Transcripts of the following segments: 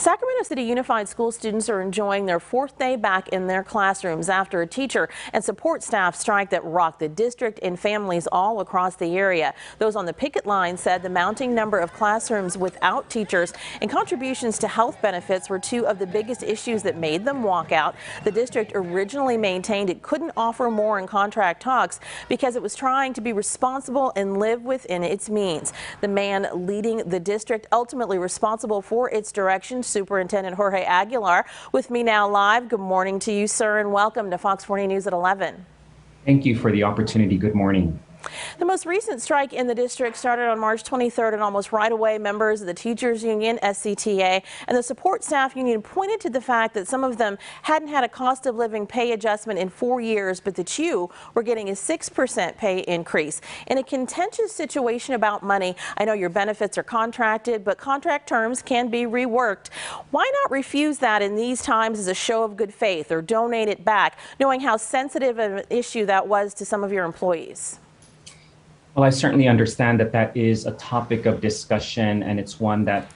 Sacramento City Unified School students are enjoying their fourth day back in their classrooms after a teacher and support staff strike that rocked the district and families all across the area. Those on the picket line said the mounting number of classrooms without teachers and contributions to health benefits were two of the biggest issues that made them walk out. The district originally maintained it couldn't offer more in contract talks because it was trying to be responsible and live within its means. The man leading the district, ultimately responsible for its direction, Superintendent Jorge Aguilar, with me now live. Good morning to you, sir, and welcome to Fox 40 News at 11. Thank you for the opportunity. Good morning. The most recent strike in the district started on March 23rd, and almost right away members of the teachers union, SCTA, and the support staff union pointed to the fact that some of them hadn't had a cost of living pay adjustment in 4 years, but that you were getting a 6% pay increase. In a contentious situation about money, I know your benefits are contracted, but contract terms can be reworked. Why not refuse that in these times as a show of good faith or donate it back, knowing how sensitive of an issue that was to some of your employees? Well, I certainly understand that that is a topic of discussion, and it's one that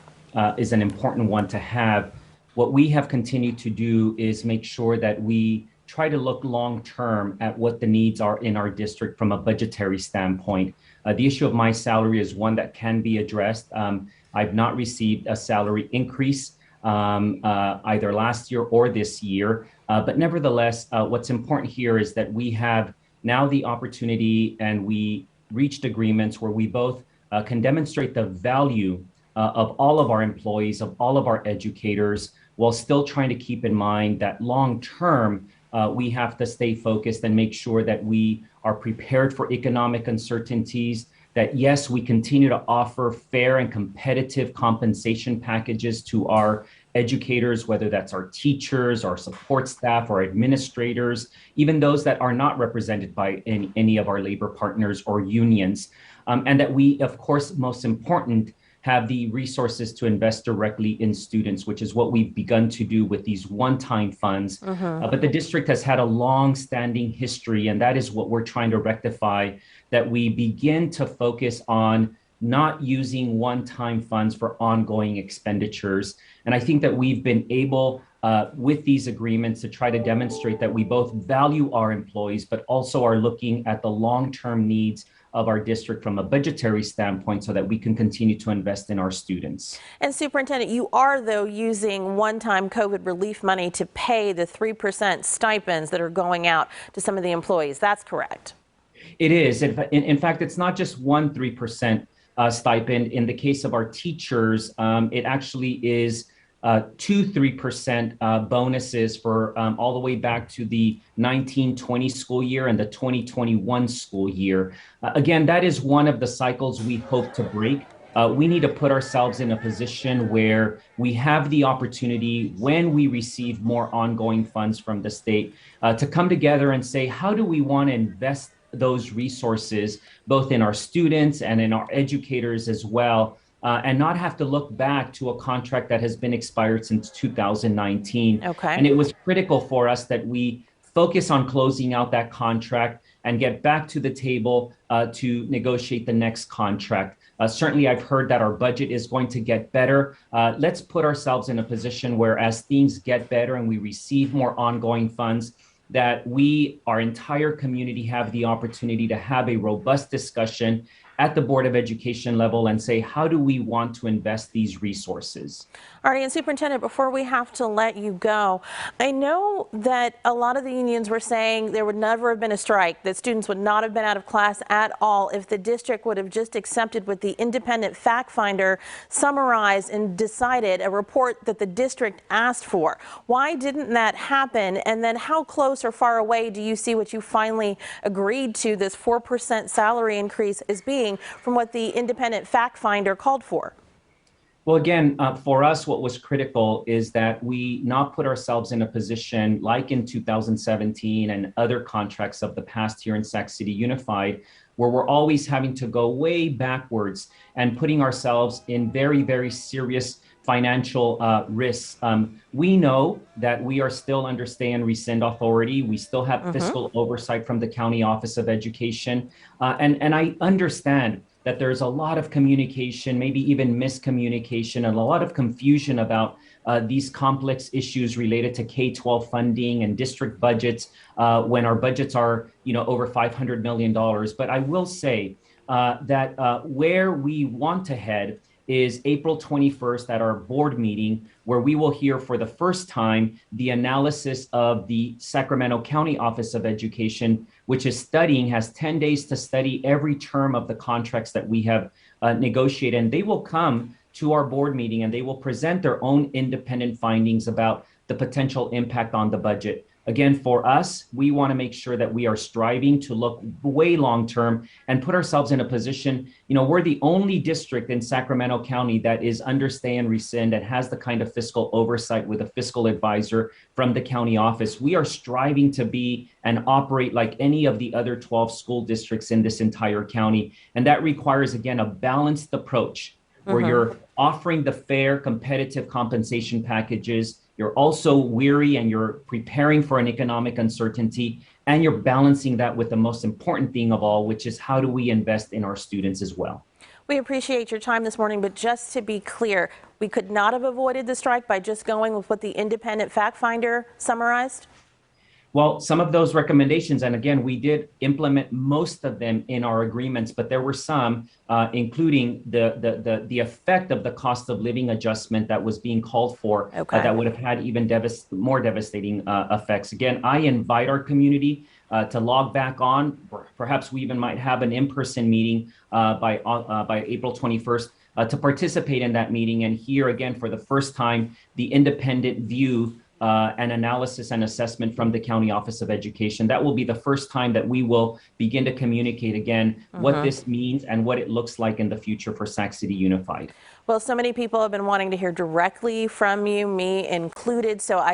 is an important one to have. What we have continued to do is make sure that we try to look long term at what the needs are in our district from a budgetary standpoint. The issue of my salary is one that can be addressed. I've not received a salary increase either last year or this year, but nevertheless, what's important here is that we have now the opportunity, and we reached agreements where we both can demonstrate the value of all of our employees, of all of our educators, while still trying to keep in mind that long term, we have to stay focused and make sure that we are prepared for economic uncertainties, that yes, we continue to offer fair and competitive compensation packages to our educators, whether that's our teachers, our support staff, our administrators, even those that are not represented by any of our labor partners or unions. And that we, of course, most important, have the resources to invest directly in students, which is what we've begun to do with these one-time funds. But the district has had a long-standing history, and that is what we're trying to rectify, that we begin to focus on not using one-time funds for ongoing expenditures. And I think that we've been able, with these agreements, to try to demonstrate that we both value our employees, but also are looking at the long-term needs of our district from a budgetary standpoint so that we can continue to invest in our students. And Superintendent, you are, though, using one-time COVID relief money to pay the 3% stipends that are going out to some of the employees. That's correct. It is. In fact, it's not just 3% stipend. In the case of our teachers, it actually is 3% bonuses for all the way back to the 1920 school year and the 2021 school year. Again, that is one of the cycles we hope to break. We need to put ourselves in a position where we have the opportunity, when we receive more ongoing funds from the state, to come together and say, how do we want to invest those resources, both in our students and in our educators as well, and not have to look back to a contract that has been expired since 2019. Okay. And it was critical for us that we focus on closing out that contract and get back to the table to negotiate the next contract. Certainly, I've heard that our budget is going to get better. Let's put ourselves in a position where, as things get better and we receive more ongoing funds, that we, our entire community, have the opportunity to have a robust discussion at the Board of Education level and say, how do we want to invest these resources? Artie, and Superintendent, before we have to let you go, I know that a lot of the unions were saying there would never have been a strike, that students would not have been out of class at all if the district would have just accepted what the independent fact finder summarized and decided, a report that the district asked for. Why didn't that happen? And then how close or far away do you see what you finally agreed to, this 4% salary increase, as being from what the independent fact finder called for? Well, again, for us, what was critical is that we not put ourselves in a position like in 2017 and other contracts of the past here in Sac City Unified, where we're always having to go way backwards and putting ourselves in very, very serious financial risks. We know that we are still under stay and rescind authority. We still have fiscal oversight from the County Office of Education. And I understand that there's a lot of communication, maybe even miscommunication, and a lot of confusion about these complex issues related to K-12 funding and district budgets when our budgets are, over $500 million. But I will say that where we want to head is April 21st at our board meeting, where we will hear for the first time the analysis of the Sacramento County Office of Education, which has 10 days to study every term of the contracts that we have negotiated. And they will come to our board meeting and they will present their own independent findings about the potential impact on the budget. Again, for us, we want to make sure that we are striving to look way long term and put ourselves in a position, we're the only district in Sacramento County that is understay and rescind and has the kind of fiscal oversight with a fiscal advisor from the county office. We are striving to be and operate like any of the other 12 school districts in this entire county. And that requires, again, a balanced approach where you're offering the fair, competitive compensation packages. You're also weary and you're preparing for an economic uncertainty, and you're balancing that with the most important thing of all, which is how do we invest in our students as well. We appreciate your time this morning, but just to be clear, we could not have avoided the strike by just going with what the independent fact finder summarized? Well, some of those recommendations, and again, we did implement most of them in our agreements, but there were some, including the effect of the cost of living adjustment that was being called for, that would have had even more devastating effects. Again, I invite our community to log back on. Perhaps we even might have an in-person meeting by April 21st to participate in that meeting and hear again for the first time the independent view and analysis and assessment from the County Office of Education. That will be the first time that we will begin to communicate again what this means and what it looks like in the future for Sac City Unified. Well, so many people have been wanting to hear directly from you, me included, so I